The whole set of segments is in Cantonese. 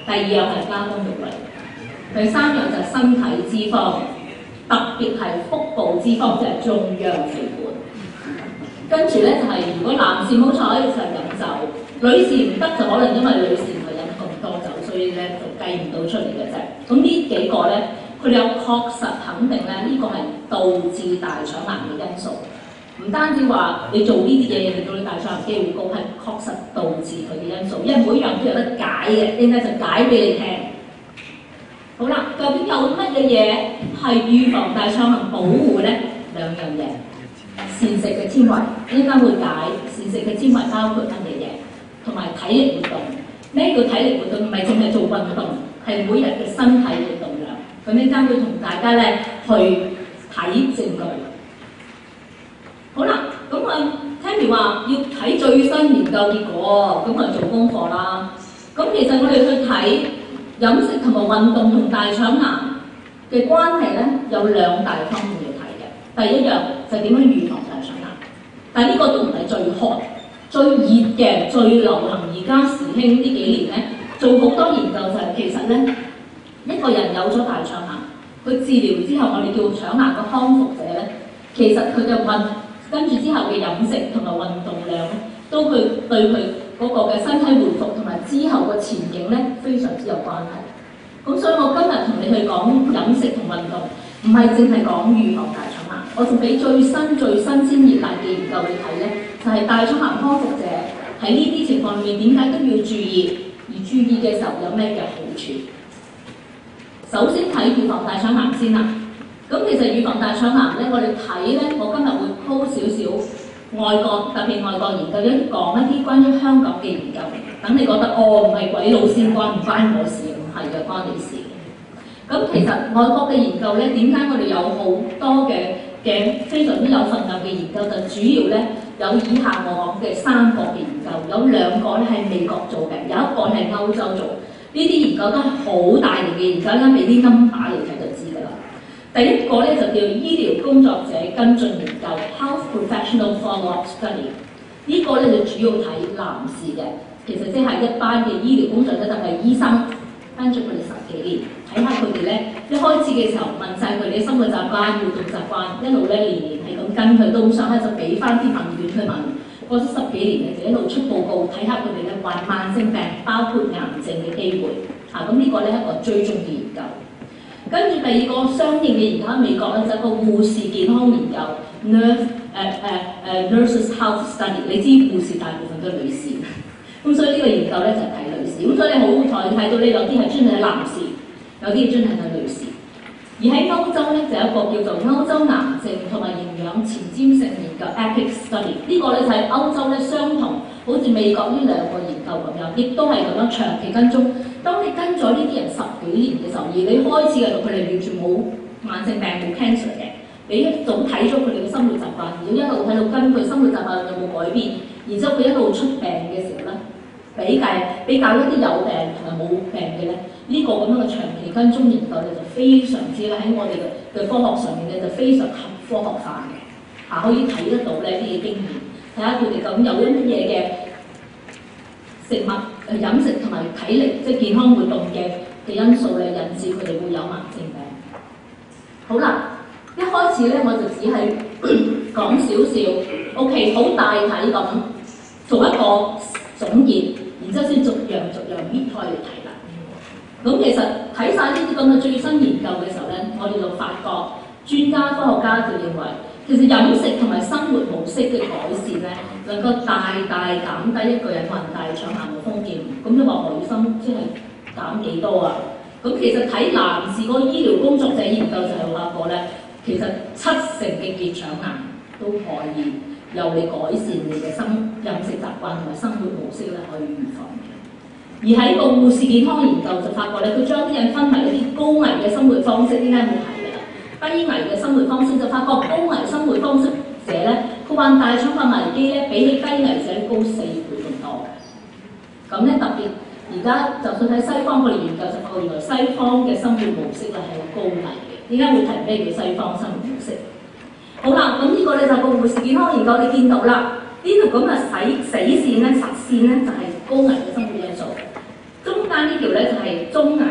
第二樣係加工肉類，第三樣就係身體脂肪，特別係腹部脂肪，即係中央肥胖。跟住咧就係、如果男士好彩就係飲酒，女士唔得就可能因為女士唔係飲咁多酒，所以咧就計唔到出嚟嘅啫。咁呢幾個咧，佢哋有確實肯定咧，呢個係導致大腸癌嘅因素。唔單止話你做呢啲嘢令到你大腸癌機會高，係確實導致佢嘅因素，因為每樣都有得解嘅，應該就解俾你聽。好啦，究竟有乜嘢嘢係預防大腸癌保護咧？兩樣嘢，膳食嘅纖維，應該會解膳食嘅纖維包括乜嘢嘢，同埋體力活動。咩叫體力活動？唔係淨係做運動，係每日嘅身體活動量。咁應該會同大家咧去睇證據。好啦，咁Tammy話要睇最新研究結果，咁做功課啦。咁其實我哋去睇飲食同埋運動同大腸癌嘅關係咧，有兩大方面要睇嘅。第一樣就係點樣預防大腸癌，但係呢個都唔係最hot、最熱嘅、最流行而家時興呢幾年咧，做好多研究就係其實咧，一個人有咗大腸癌，佢治療之後，我哋叫腸癌嘅康復者咧，其實佢嘅跟住之後嘅飲食同埋運動量都對佢嗰個嘅身體回復同埋之後嘅前景咧非常之有關係。咁所以我今日同你去講飲食同運動，唔係淨係講預防大腸癌，我仲俾最新鮮熱辣嘅研究你睇咧，就係大腸癌康復者喺呢啲情況裏面點解都要注意，而注意嘅時候有咩嘅好處。首先睇預防大腸癌先啦。咁其實預防大腸癌咧，我哋睇咧，我今日會 po 少少外國，特別外國研究，講一啲關於香港嘅研究，等你覺得唔係鬼佬先關，唔關我事，唔係嘅，關你事。咁其實外國嘅研究咧，點解我哋有好多嘅非常之有份量嘅研究，就主要咧有以下我講嘅3個嘅研究，有2個咧係美國做嘅，有1個係歐洲做。呢啲研究都係好大型嘅研究，啱俾啲number嚟睇就知㗎啦。第一個咧就叫醫療工作者跟進研究 （Health Professional Follow-up Study）。呢個咧就主要睇男士嘅，其實即係一班嘅醫療工作者，就係醫生跟住佢哋10幾年，睇下佢哋咧一開始嘅時候問晒佢哋嘅生活習慣、活動習慣，一路咧年年係咁跟佢，到上咧就俾翻啲問卷去問。過咗10幾年嘅就一路出報告，睇下佢哋咧患慢性病，包括癌症嘅機會。咁呢個咧係一個最重要嘅研究。跟住第2個相應嘅研究喺美國咧就係一個護士健康研究 Nurses Health Study。你知護士大部分都係女士，咁所以呢個研究咧就係睇女士。咁所以你好彩睇到呢，有啲係專係男士，有啲專係女士。而喺歐洲咧就有一個叫做歐洲癌症同埋營養前瞻性研究 EPIC Study。呢個咧就係歐洲咧相同，好似美國呢2個研究咁樣，亦都係咁樣長期跟蹤。當你跟咗呢啲人10幾年嘅時候，而你開始嘅時候佢哋完全冇慢性病冇 cancer 嘅，你一早睇咗佢哋嘅生活習慣，而一路睇到跟佢生活習慣有冇改變，然之後佢一路出病嘅時候咧，比較一啲有病同埋冇病嘅咧，呢個咁樣嘅長期跟蹤研究咧就非常之咧喺我哋嘅科學上面咧就非常合科學化嘅，可以睇得到呢啲嘅經驗，睇下佢哋究竟有啲乜嘢嘅食物、飲食同埋體力即係健康活動嘅因素咧，引致佢哋會有慢性病。好啦，一開始咧我就只係講少少 ，OK， 好大體咁做一個總結，然之後先逐樣搣開嚟睇啦。咁其實睇晒呢啲咁嘅最新研究嘅時候咧，我哋就發覺專家科學家就認為，其實飲食同埋生活模式嘅改善咧，能夠大減低一個人患大腸癌嘅風險。咁你話何醫生即係減幾多啊？咁其實睇男士嗰個醫療工作者研究就係話過咧，其實70%嘅結腸癌都可以由你改善你嘅飲食習慣同埋生活模式咧，可以預防嘅。而喺個護士健康研究就發覺咧，佢將啲人分為一啲高危嘅生活方式，應該冇提嘅，低危嘅生活方式就發覺高危生活方式者咧，佢患大腸癌危機咧，比起低危者高4倍咁多嘅。咁咧特別而家就算喺西方我哋研究就發覺，原來西方嘅生活模式咧係高危嘅。點解會提咩叫西方生活模式？好啦，咁呢個咧就個護士健康研究你見到啦，呢條咁嘅死線咧、實線咧就係高危嘅生活因素。中間呢條咧咧就係中危，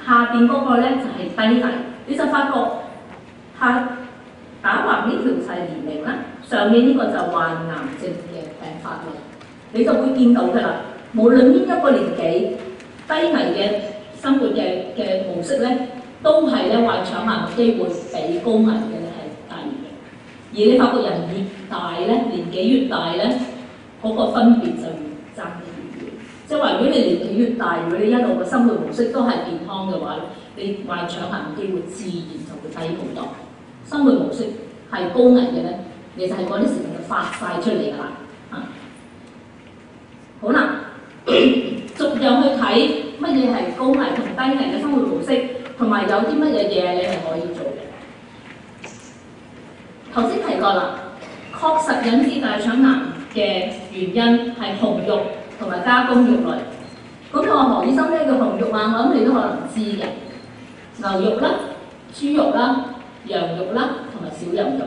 下邊嗰個咧就係低危。你就發覺打橫呢條就係年齡啦，上面呢個就患癌症嘅病發率，你就會見到㗎啦。無論邊一個年紀，低危嘅生活嘅模式咧，都係咧患腸癌嘅機會比高危嘅咧係低嘅。而你發覺人越大咧，年紀越大咧，嗰個分別就越爭得越遠。即係話，如果你年紀越大，如果你一路嘅生活模式都係健康嘅話，你患腸癌嘅機會自然就會低好多。生活模式係高危嘅咧，你就係嗰啲時間就發晒出嚟㗎啦。好啦，逐樣去睇乜嘢係高危同低危嘅生活模式，同埋有啲乜嘢嘢你係可以做嘅。頭先提過啦，確實引致大腸癌嘅原因係紅肉同埋加工肉類。咁我話何醫生咩叫紅肉啊？我諗你都可能知嘅，牛肉啦、豬肉啦、羊肉啦，同埋小羊肉。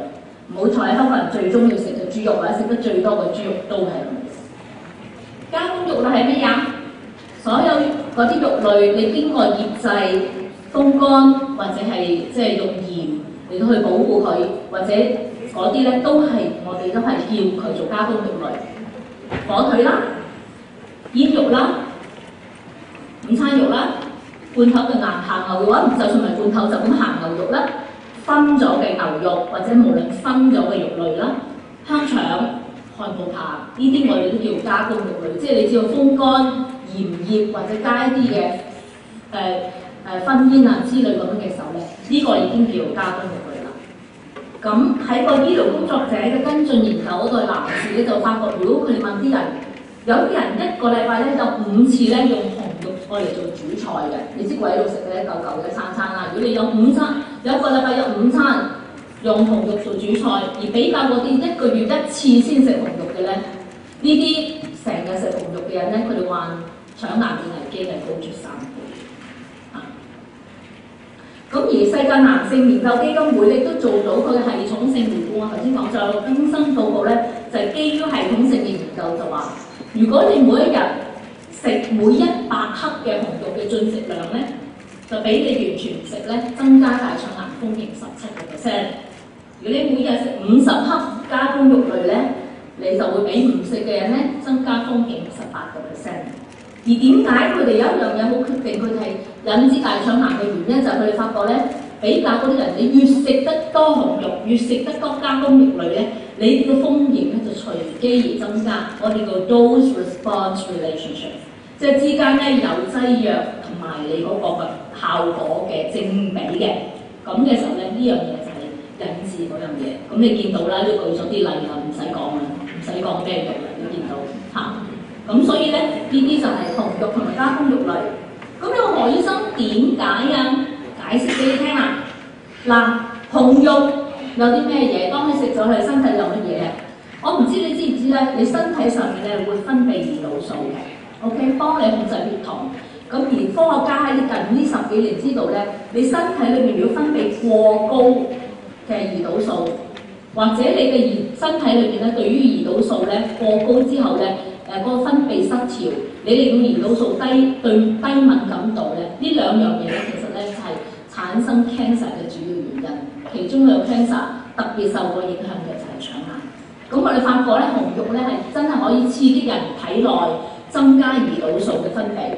唔好彩，香港人最中意食嘅豬肉或者食得最多嘅豬肉都係咁。加工肉類係咩呀？所有嗰啲肉類，你經過醃製、風乾或者係即係用鹽嚟到去保護佢，或者嗰啲咧都係我哋都係叫佢做加工肉類。火腿啦、煙肉啦、午餐肉啦、罐頭嘅鹹牛嘅話，就算唔係罐頭，就咁鹹牛肉啦。分咗嘅牛肉或者無論分咗嘅肉類啦，香腸、漢堡扒呢啲我哋都叫加工肉類，即係你只要風乾、鹽醃或者加一啲嘅燻煙啊之類咁樣嘅時候咧，呢個已經叫加工肉類啦。咁喺個醫療工作者嘅跟進研究嗰度，男士咧就發覺，如果佢哋問啲人，有啲人一個禮拜咧有5次咧用紅肉嚟做主菜嘅，你知鬼佬食嘅一嚿嚿嘅餐餐啦。如果你有5餐，有一個禮拜有5餐用紅肉做主菜，而比較嗰啲一個月1次先食紅肉嘅咧，呢啲成日食紅肉嘅人咧，佢哋患腸癌症危機係高出3倍。咁而世界癌症研究基金會亦都做到佢嘅系統性回顧。我頭先講就更新報告咧，就係基於系統性嘅研究就話，如果你每一日食每100克嘅紅肉嘅進食量咧，就比你完全唔食咧，增加大腸癌風險17%。如果你每日食50克加工肉類咧，你就會比唔食嘅人咧增加風險18%。而點解佢哋有一樣嘢好決定佢哋係引致大腸癌嘅原因，就係佢哋發覺咧，比較嗰啲人，你越食得多紅肉，越食得多加工肉類咧，你個風險咧就隨機而增加。我哋叫 dose-response relationship， 即係之間咧有劑藥同埋你嗰個效果嘅正比嘅。咁嘅時候咧，呢樣嘢就係引致嗰樣嘢。咁你見到啦，都舉咗啲例啦，唔使講啦，唔使講咩肉啦，你見到嚇。咁所以咧，呢啲就係紅肉同埋加工肉類。咁呢個何醫生點解啊？解釋俾你聽啊！嗱，紅肉有啲咩嘢？當你食咗，你身體有乜嘢啊？我唔知你知唔知咧？你身體上面咧會分泌胰島素嘅 ，OK， 幫你控制血糖。咁而科學家喺近呢10幾年知道咧，你身體裏面如果分泌過高嘅胰島素，或者你嘅身體裏邊咧對於胰島素咧過高之後咧，嗰個分泌失調，你哋個胰島素低對低敏感度咧，呢兩樣嘢咧其實咧就係產生 cancer 嘅主要原因。其中有 cancer 特別受過影響嘅就係腸癌。咁我哋發覺咧，紅肉咧係真係可以刺激人體內增加胰島素嘅分泌。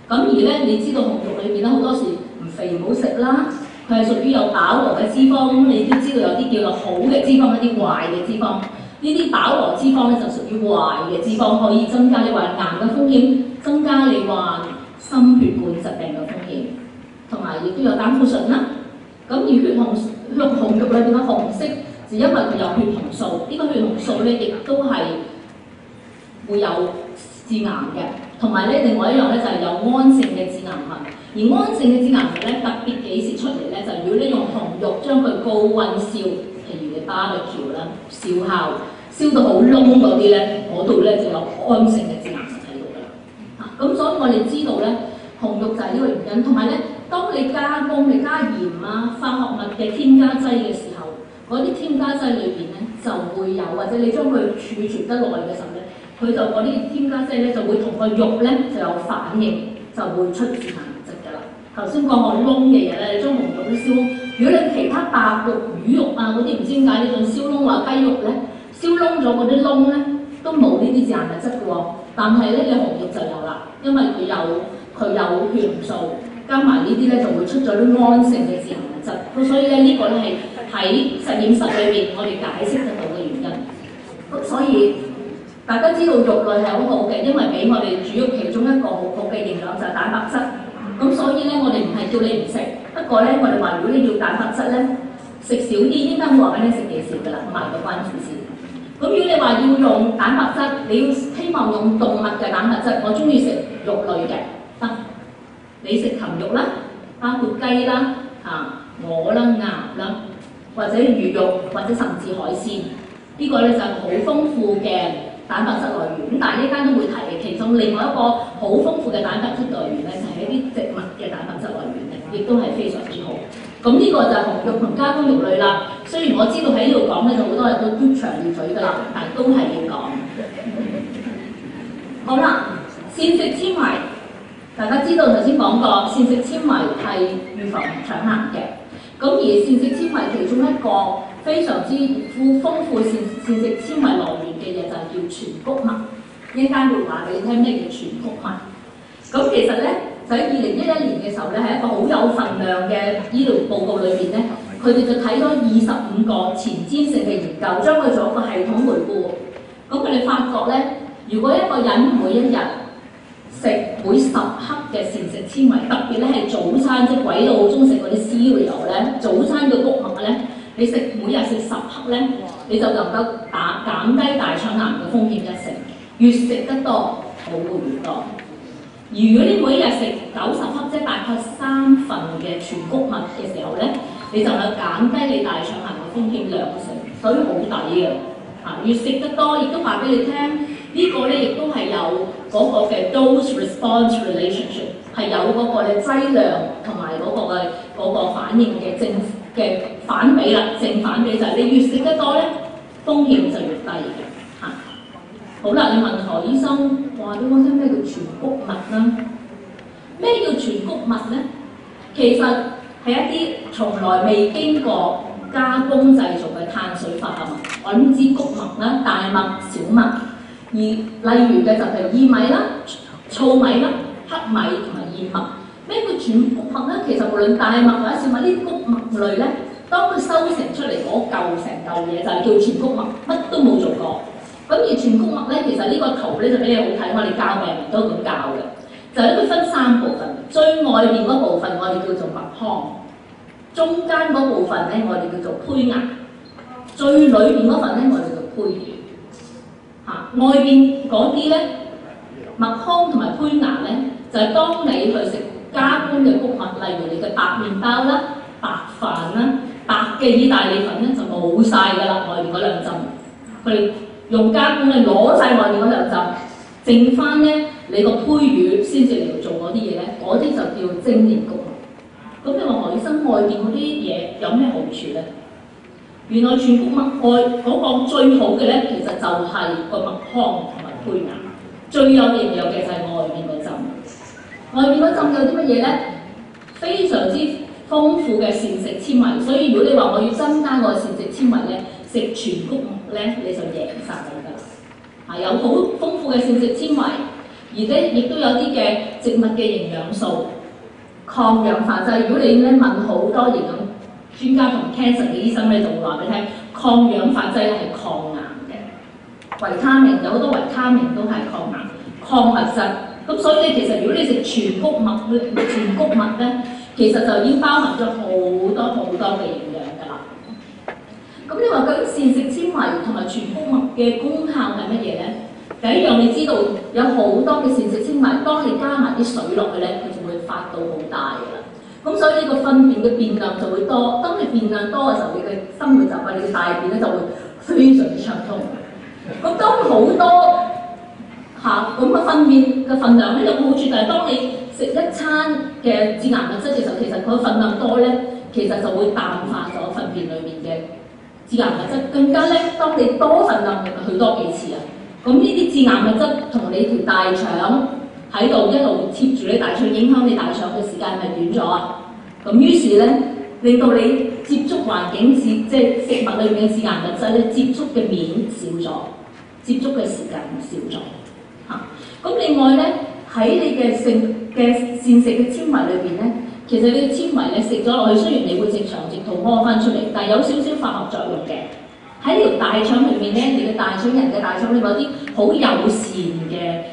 咁而咧，你知道紅肉裏邊咧好多時唔肥唔好食啦，佢係屬於有飽和嘅脂肪。咁你都知道有啲叫做好嘅脂肪，一啲壞嘅脂肪。呢啲飽和脂肪咧就屬於壞嘅脂肪，可以增加你患癌嘅風險，增加你患心血管疾病嘅風險，同埋亦都有膽固醇啦。咁而紅肉裏邊嘅紅色，就因為佢有血紅素，呢個血紅素咧亦都係會有致癌嘅。同埋咧，另外一樣咧就係有胺性嘅致癌物。而胺性嘅致癌物咧，特別幾時出嚟咧？就如果你用紅肉將佢高溫燒，譬如你barbecue啦、燒烤，燒到好燶嗰啲咧，嗰度咧就有胺性嘅致癌物喺度㗎啦。咁所以我哋知道咧，紅肉就係呢個原因。同埋咧，當你加工、你加鹽啊、化學物嘅添加劑嘅時候，嗰啲添加劑裏邊咧就會有，或者你將佢儲存得耐嘅時候咧，佢就嗰啲添加劑咧就會同個肉咧就有反應，就就會出致癌物質㗎啦。頭先講個燶嘅嘢咧，你將紅肉都燒燶，如果你其他白肉、魚肉啊嗰啲唔知點解你仲燒燶話雞肉咧，燒燶咗嗰啲燶咧都冇呢啲致癌物質嘅喎，但係咧你紅肉就有啦，因為佢有血紅素，加埋呢啲咧就會出咗啲胺性嘅致癌物質，咁所以咧呢個咧係喺實驗室裏邊我哋解釋得到嘅原因。咁所以大家知道肉類係好好嘅，因為俾我哋主要其中一個好好嘅營養就係蛋白質。咁所以咧，我哋唔係叫你唔食，不過咧，我哋話如果你要蛋白質咧，食少啲，應該會話俾你食幾少㗎啦，賣個關子先。咁如果你話要用蛋白質，你要希望用動物嘅蛋白質，我中意食肉類嘅，得。你食禽肉啦，包括雞啦、鵝啦、鴨啦，或者魚肉，或者甚至海鮮，呢個咧就係好豐富嘅蛋白質來源。咁但係一間都會提嘅，其中另外一個好豐富嘅蛋白質來源咧，就係一啲植物嘅蛋白質來源嚟，亦都係非常之好。咁呢個就係紅肉同加工肉類啦。雖然我知道喺呢度講咧，就好多人都嘟長條嘴㗎啦，但係都係要講。好啦，膳食纖維，大家知道頭先講過，膳食纖維係預防腸癌嘅。咁而膳食纖維其中一個非常之豐富膳食纖維來源嘅嘢就係叫全穀物。一陣間會話俾你聽咩叫全穀物。咁其實咧，就喺2011年嘅時候咧，係一個好有份量嘅醫療報告裏邊咧，佢哋就睇咗25個前瞻性嘅研究，將佢做一個系統回顧。咁佢哋發覺咧，如果一個人每一日食每10克嘅膳食纖維，特別咧係早餐，即係鬼佬好中意食嗰啲 cereal 咧，早餐嘅穀物咧，你每日食10克咧，你就能夠減低大腸癌嘅風險1成。越食得多，好會越多。而如果你每日食90克，即係大概3份嘅全穀物嘅時候咧，你就能減低你大腸癌嘅風險2成，所以好抵嘅。越食得多，亦都話俾你聽，呢個咧亦都係有嗰個嘅 dose-response relationship， 係有嗰個嘅劑量同埋嗰個反應嘅反比啦，正反比就係你越食得多咧，風險就越低嘅。好啦，你問何醫生話俾我聽咩叫全穀物啦？咩叫全穀物咧？其實係一啲從來未經過加工製造嘅碳水化合物，我諗知穀物啦、大麥、小麥，而例如嘅就係薏米啦、糙米啦、黑米同埋燕麥。咩叫全穀物咧？其實無論大麥或者小麥呢啲穀物類咧，當佢收成出嚟嗰嚿成嚿嘢就係叫全穀物，乜都冇做過。咁而全穀物咧，其實呢個圖咧就比較好睇，我哋教病人都咁教嘅，就係佢分3部分，最外邊嗰部分我哋叫做麥糠，中間嗰部分咧我哋叫做胚芽，最裏邊嗰份咧我哋叫胚乳。外邊嗰啲咧麥糠同埋胚芽咧，就係當你去食加工嘅穀物，例如你嘅白麵包啦、白飯啦、白嘅意大利粉咧就冇晒㗎啦，外邊嗰2浸，佢哋用加工咧攞晒外面嗰2浸，剩翻咧你個胚乳先至嚟做嗰啲嘢咧，嗰啲就叫精煉穀物。咁你話何醫生外邊嗰啲嘢有咩好處咧？原來全穀物外嗰個最好嘅咧，其實就係個麥糠同埋胚芽，最有營養嘅就係外邊嗰浸。外邊嗰浸有啲乜嘢咧？非常之豐富嘅膳食纖維，所以如果你話我要增加個膳食纖維咧，食全穀物咧你就贏晒㗎啦！有好豐富嘅膳食纖維，而且亦都有啲嘅植物嘅營養素、抗氧化劑。如果你咧問好多營養專家同 cancer 嘅醫生咧，就會話俾你聽，抗氧化劑咧係抗癌嘅。維他命有好多維他命都係抗癌、礦物質。咁所以其實如果你食全穀物咧，其實就已經包含咗好多嘅營養㗎啦。咁你話究竟膳食纖維同埋全穀物嘅功效係乜嘢咧？第一樣你知道有好多嘅膳食纖維，當你加埋啲水落去咧，佢就會發到好大㗎啦。咁所以呢個糞便嘅變量就會多。當你變量多嘅時候，你嘅生活習慣、你嘅大便咧就會非常之暢通。咁當好多咁嘅糞便嘅份量咧有個好處就係當你食一餐嘅致癌物質嘅時候，其實佢份量多咧，其實就會淡化咗糞便裏面嘅致癌物質。更加咧，當你多份量，咪去多幾次啊！咁呢啲致癌物質同你條大腸喺度一路貼住你大腸，影響你大腸嘅時間係咪短咗啊？咁於是咧，令到你接觸環境即係食物裏面嘅致癌物質咧，接觸嘅面少咗，接觸嘅時間少咗嚇。咁另外咧，喺你嘅膳食嘅纖維裏邊咧，其實你嘅纖維咧食咗落去，雖然你會直腸直肚屙翻出嚟，但係有少少化學作用嘅。喺呢條大腸裏面咧，你嘅大腸人嘅大腸裏面有啲好友善嘅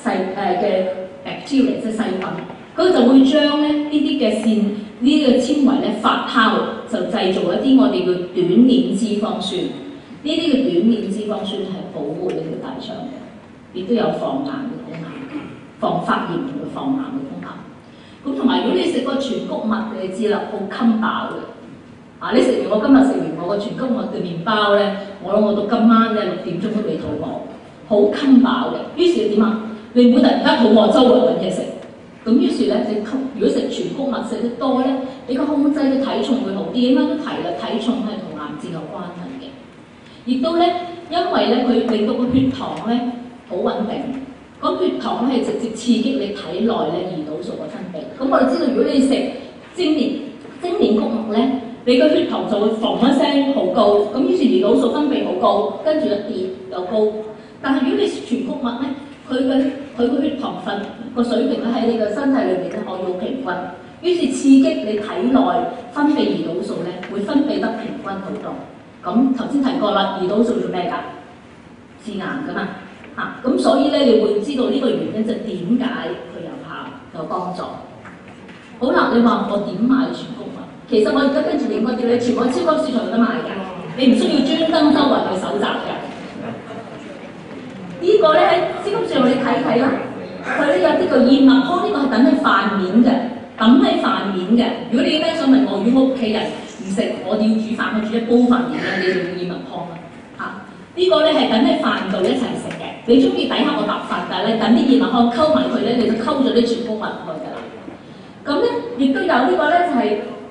嘅 bacteria 即係細菌，佢就會將咧呢啲嘅呢個纖維咧發酵，就製造一啲我哋叫短鏈脂肪酸。呢啲嘅短鏈脂肪酸係保護你嘅大腸嘅，亦都有防癌嘅功效，防發炎同埋防癌嘅功效。咁同埋如果你食過全穀物，你知啦，好襟飽嘅。你食完我今日食完我個全穀物嘅麵包咧，我諗我到今晚咧6點鐘都未肚餓，好襟飽嘅。於是點啊？你唔會突然間肚餓周圍揾嘢食。咁於是咧，如果食全穀物食得多咧，你個控制嘅體重會好啲。啱啱都提啦，體重係同癌症有關係嘅。亦都咧，因為咧佢令到個血糖咧好穩定。個血糖咧係直接刺激你體內咧胰島素嘅分泌。咁我哋知道，如果你食精煉穀物咧，你個血糖就會嘭一聲好高，咁於是胰島素分泌好高，跟住一跌又高。但係如果你食全穀物咧，佢個血糖分個水平咧喺你個身體裏面咧可以好平均，於是刺激你體內分泌胰島素咧會分泌得平均好多。咁頭先提過啦，胰島素做咩㗎？致癌㗎嘛嚇，咁所以咧你會知道呢個原因就點解佢有效有幫助。好啦，你話我點買全穀物？其實我而家跟住連嗰啲你全部喺超級市場有得賣㗎，你唔需要專登周圍去搜集嘅。呢個咧喺超級市場你睇睇啦，佢咧有啲叫燕麥糠，呢個係等喺飯面嘅，等喺飯面嘅。如果你咧想問我，如果我屋企人唔食，我要煮飯，我煮一煲飯面咧，你就要燕麥糠啦嚇。呢個咧係等喺飯度一齊食嘅。你中意底下個白飯，但係咧等啲燕麥糠溝埋佢咧，你就溝咗啲全穀物去㗎啦。咁咧亦都有呢個咧就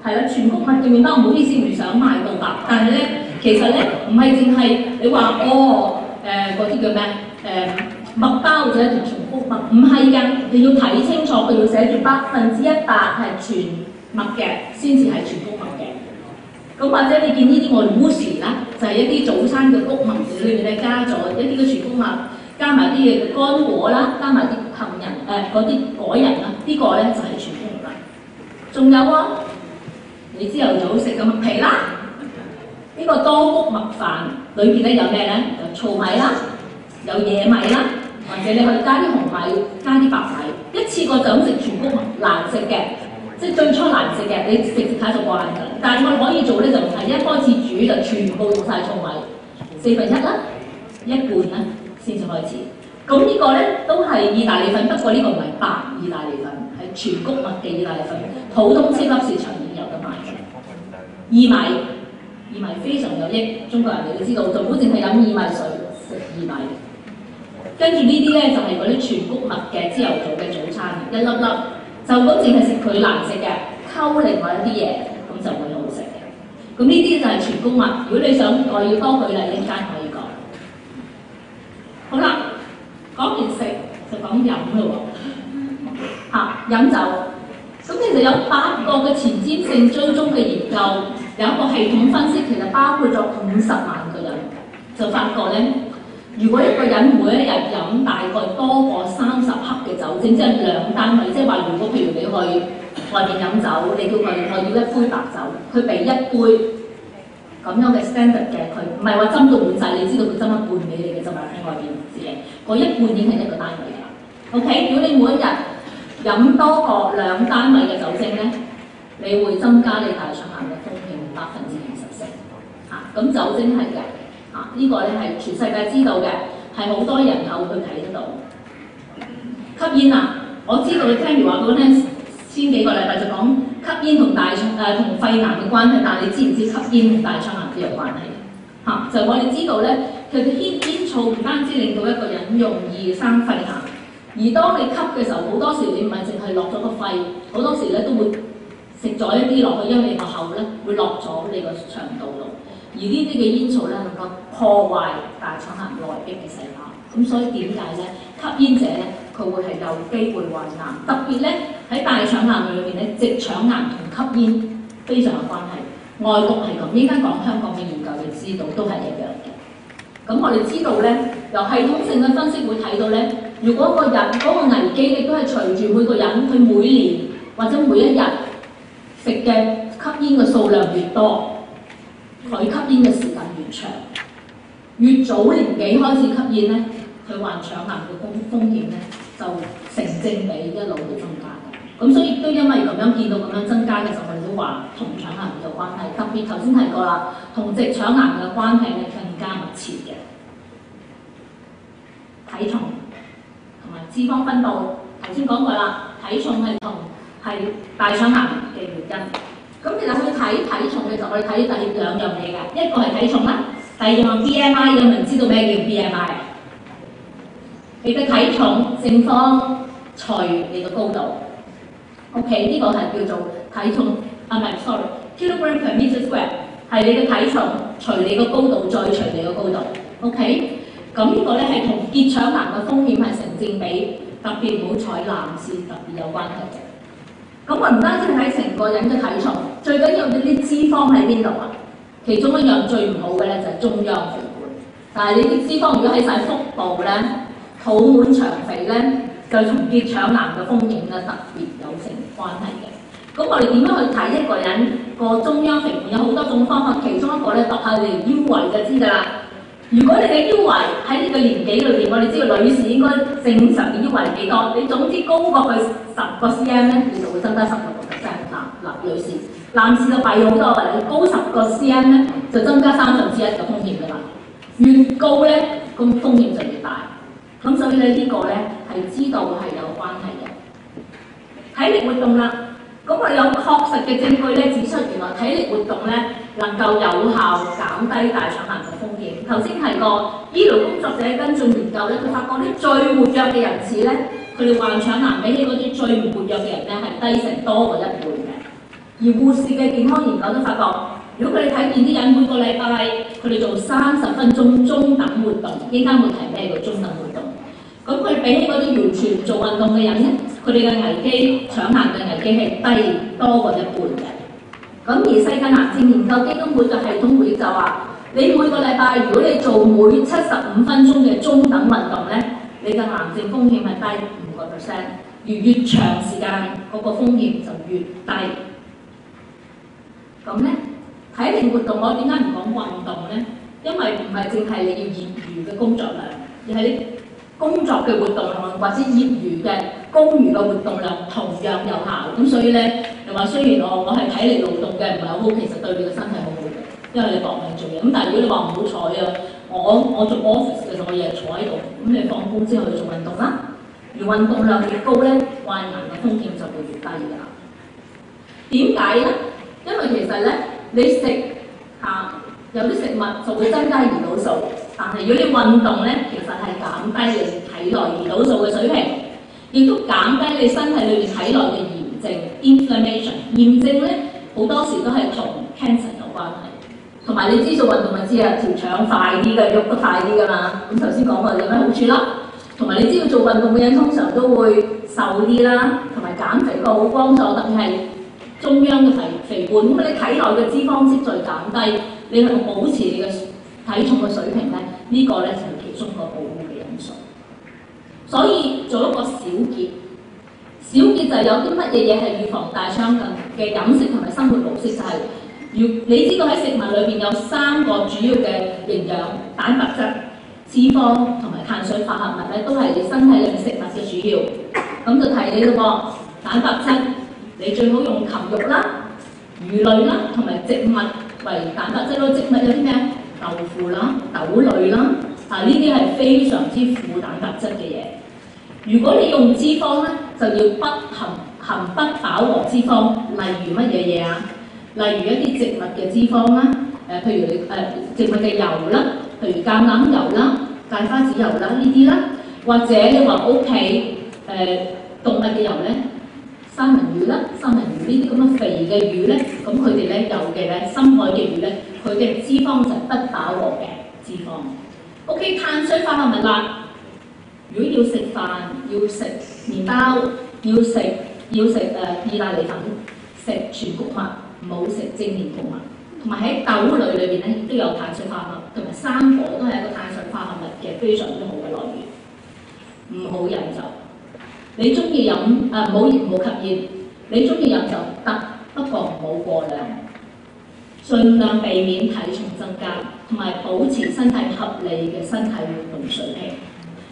係啦，全穀物嘅麵包，唔好意思唔想賣到白，但係咧其實咧唔係淨係你話嗰啲叫咩麥包或者一條全穀物，唔係㗎，你要睇清楚，佢要寫住100%係全麥嘅先至係全穀物嘅。咁或者你見呢啲我哋 muesli 啦，就係一啲早餐嘅穀物裏面咧加咗一啲嘅全穀物，加埋啲嘅乾果啦，加埋啲杏仁嗰啲果仁啦，呢個咧就係全穀物啦。仲有啊，你朝頭早食嘅麥皮啦，呢個多穀麥飯裏邊咧有咩咧？有糙米啦，有野米啦，或者你可以加啲紅米，加啲白米，一次過就咁食全穀物難食嘅。即係最初難食嘅，你食下就慣㗎啦。但係我哋可以做咧，就唔係一開始煮就全部用晒糙米，1/4啦，一半啦先至開始。咁呢個咧都係意大利粉，不過呢個唔係白意大利粉，係全穀物嘅意大利粉，普通超級市場已經有得賣嘅。薏米非常有益，中國人你都知道，就唔好淨係飲薏米水，食薏米。跟住呢啲咧就係嗰啲全穀物嘅朝頭早嘅早餐，一粒粒。就咁淨係食佢難食嘅，溝另外一啲嘢，咁就會好食嘅。咁呢啲就係全穀物。如果你想我要多佢啦，一陣間可以講。好啦，講完食就講飲咯喎。飲酒。咁其實有8個嘅前瞻性追蹤嘅研究，有一個系統分析，其實包括咗50萬個人，就發覺咧。如果一個人每一日飲大概多過30克嘅酒精，即係2單位，即係話如果譬如你去外面飲酒，你叫佢我要一杯白酒，佢俾一杯咁樣嘅 standard 嘅，佢唔係話斟到滿晒，你知道佢斟一半俾你嘅啫嘛，喺外邊自己，嗰一半已經係一個單位㗎。OK，如果你每一日飲多過2單位嘅酒精咧，你會增加你大腸癌嘅風險24%。咁酒精係嘅。呢個咧係全世界知道嘅，係好多人口去睇得到。吸煙啊，我知道你聽完話講咧，先幾個禮拜就講吸煙同同肺癌嘅關係，但係你知唔知吸煙同大腸癌都有關係？就我哋知道咧，其實煙草唔單止令到一個人容易生肺癌，而當你吸嘅時候，好多時你唔係淨係落咗個肺，好多時咧都會食咗一啲落去，因為你個口咧會落咗你個腸道度。而呢啲嘅煙草咧能夠破壞大腸癌內壁嘅細胞，咁所以點解咧吸煙者咧佢會係有機會患癌。特別咧喺大腸癌裏面咧，直腸癌同吸煙非常有關係。外國係咁，依家講香港嘅研究就知道都係一樣嘅。咁我哋知道咧，由系統性嘅分析會睇到咧，如果個人嗰個危機亦都係隨住每個人佢每年或者每一日食嘅吸煙嘅數量越多，佢吸煙嘅時間越長，越早年紀開始吸煙咧，佢患腸癌嘅風險咧就成正比一路會增加嘅。咁所以都因為咁樣見到咁樣增加嘅時候，我哋都話同腸癌有關係。特別頭先提過啦，同直腸癌嘅關係咧更加密切嘅。體重同埋脂肪分布，頭先講過啦，體重係大腸癌嘅原因。咁其實去睇體重嘅時候，我哋睇第兩樣嘢嘅，一個係體重啦，第二樣 BMI。有冇人知道咩叫 BMI？ 你嘅體重正方除你嘅高度。OK， 呢個係叫做體重，kilogram per meter square， 係你嘅體重除你個高度再除你個高度。OK， 咁呢個咧係同結腸癌嘅風險係成正比，特別唔好彩男士特別有關係嘅。咁我唔單止睇成個人嘅體重，最緊要你啲脂肪喺邊度啊？其中一樣最唔好嘅咧就係中央肥胖。但係你啲脂肪如果喺晒腹部咧，肚滿腸肥咧，就同結腸癌嘅風險咧特別有成關係嘅。咁我哋點樣去睇一個人個中央肥胖？有好多種方法，其中一個咧度下你腰圍就知㗎啦。如果你嘅腰圍喺呢個年紀裏邊，我哋知道女士應該正常嘅腰圍幾多？你總之高過佢10個 cm 咧，你就會增加16%。嗱，女士，男士就弊好多㗎，你高10個 cm 咧，就增加1/3嘅風險㗎啦。越高咧，咁風險就越大。咁所以咧呢個咧係知道係有關係嘅。體力活動啦，咁我哋有確實嘅證據咧指出，原來體力活動咧能夠有效減低大腸癌嘅風險。頭先提過醫療工作者跟進研究咧，佢發覺啲最活躍嘅人士咧，佢哋患腸癌比起嗰啲最唔活躍嘅人咧係低成多過1倍嘅。而護士嘅健康研究都發覺，如果佢哋睇見啲人每個禮拜佢哋做30分鐘中等活動，應該會提咩叫中等活動？咁佢比起嗰啲完全唔做運動嘅人咧，佢哋嘅危機腸癌嘅危機係低多過1倍嘅。咁而世界癌症研究基金會嘅系統會就話，你每個禮拜如果你做每75分鐘嘅中等運動咧，你嘅癌症風險係低5%，而越長時間嗰個風險就越低。咁咧，體力活動我點解唔講運動咧？因為唔係淨係你要業餘嘅工作量，而係你工作嘅活動量或者業餘嘅公餘嘅活動量同樣有效。咁所以咧，你話雖然我係體力勞動嘅唔係好好，其實對你嘅身體好好嘅，因為你搏命做嘢。咁但係如果你話唔好彩啊，我做 office 嘅時候，我日日坐喺度，咁你放工之後去做運動啦。而運動量越高咧，患癌嘅風險就會越低㗎啦。點解咧？因為其實咧，你食有啲食物就會增加胰島素，但係如果你運動咧，其實係減低你體內胰島素嘅水平，亦都減低你身體裏面體內嘅炎症 inflammation。炎症咧好多時都係同 cancer 有關係，同埋你知做運動咪知啊，條腸快啲嘅，喐得快啲㗎嘛。咁頭先講過有咩好處啦，同埋你知道做運動嘅人通常都會瘦啲啦，同埋減肥個好幫助，特別係中央嘅肥胖。咁你體內嘅脂肪積聚減低，你能夠保持你嘅體重嘅水平咧，呢個咧就係其中一個保護嘅因素。所以做一個小結，小結就係有啲乜嘢嘢係預防大腸癌嘅飲食同埋生活模式，就係你知道喺食物裏邊有3個主要嘅營養：蛋白質、脂肪同埋碳水化合物咧，都係你身體裏面食物嘅主要。咁就提你咯噃，蛋白質你最好用禽肉啦、魚類啦同埋植物為蛋白質咯。植物有啲咩？豆腐啦、豆類啦，呢啲係非常之富蛋白質嘅嘢。如果你用脂肪咧，就要含不飽和脂肪，例如乜嘢嘢啊？例如一啲植物嘅脂肪啦，譬如植物嘅油啦，譬如橄欖油啦、芥花籽油啦呢啲啦，或者你話屋企動物嘅油咧，三文魚啦、三文魚呢啲咁嘅肥嘅魚咧，咁佢哋咧有嘅咧，深海嘅魚咧，佢嘅脂肪就係不飽和嘅脂肪。OK， 碳水化合物啦，如果要食飯要食麵包，要食意大利粉，食全穀物，唔好食精煉穀物。同埋喺豆類裏邊咧，亦都有碳水化合物，同埋生果都係一個碳水化合物嘅非常之好嘅來源。唔好飲酒，你中意飲唔好吸煙，你中意飲酒得，不過唔好過量。盡量避免體重增加，同埋保持身體合理嘅身體活動水平。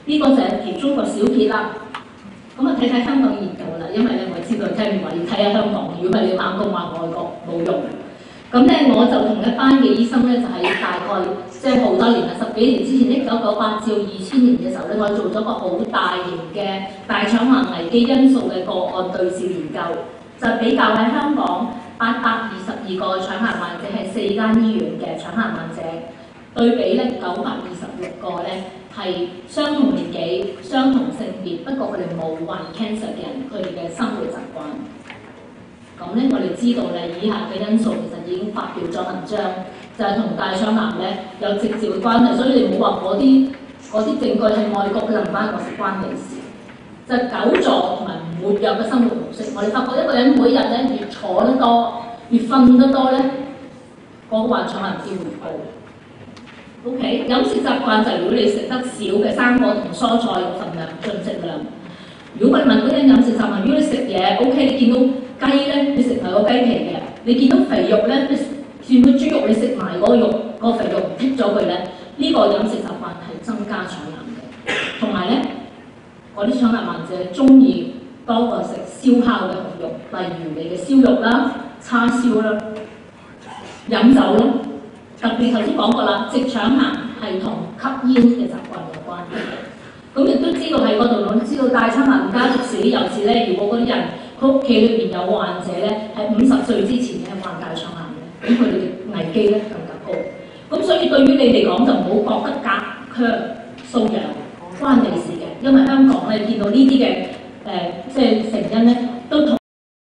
呢個就係其中個小撇啦。咁啊，睇睇香港研究啦，因為咧我知道聽唔話要睇下香港，如果唔係你猛咁話外國冇用。咁咧我就同一班嘅醫生咧，就係大概即係好多年啦，10幾年之前1998至2000年嘅時候咧，我做咗個好大型嘅大腸癌危機因素嘅個案對照研究，就比較喺香港822個腸癌患者係4間醫院嘅腸癌患者，對比咧926個咧係相同年紀、相同性別，不過佢哋冇患 cancer 嘅人，佢哋嘅生活習慣。咁咧，我哋知道咧，以下嘅因素其實已經發表咗文章，就係同大腸癌咧有直接嘅關係，所以你唔好話嗰啲證據係外國嘅，唔關我關你事。就久坐同埋唔活躍嘅生活模式，我哋發覺一個人每日咧越坐得多，越瞓得多咧，嗰個患腸癌機會高。OK， 飲食習慣就係如果你食得少嘅生果同蔬菜嘅份量、進食量。如果我哋問嗰啲人飲食習慣，如果你食嘢 OK， 你見到雞咧，你食埋個雞皮嘅；你見到肥肉咧，你見到豬肉，你食埋嗰個肉，個肥肉剔咗佢咧，呢個飲食習慣係增加腸癌嘅。同埋咧，嗰啲腸癌患者中意多過食燒烤嘅紅肉，例如你嘅燒肉啦、叉燒啦、飲酒啦。特別頭先講過啦，直腸癌係同吸煙嘅習慣有關係。咁亦都知道喺嗰度，我都知道大腸癌家族史，尤其咧，如果嗰啲人佢屋企裏邊有患者咧，係50歲之前咧患大腸癌嘅，咁佢哋嘅危機咧更加高。咁所以對於你嚟講就唔好覺得隔靴搔癢，關你事嘅，因為香港咧見到呢啲嘅即係成因咧都同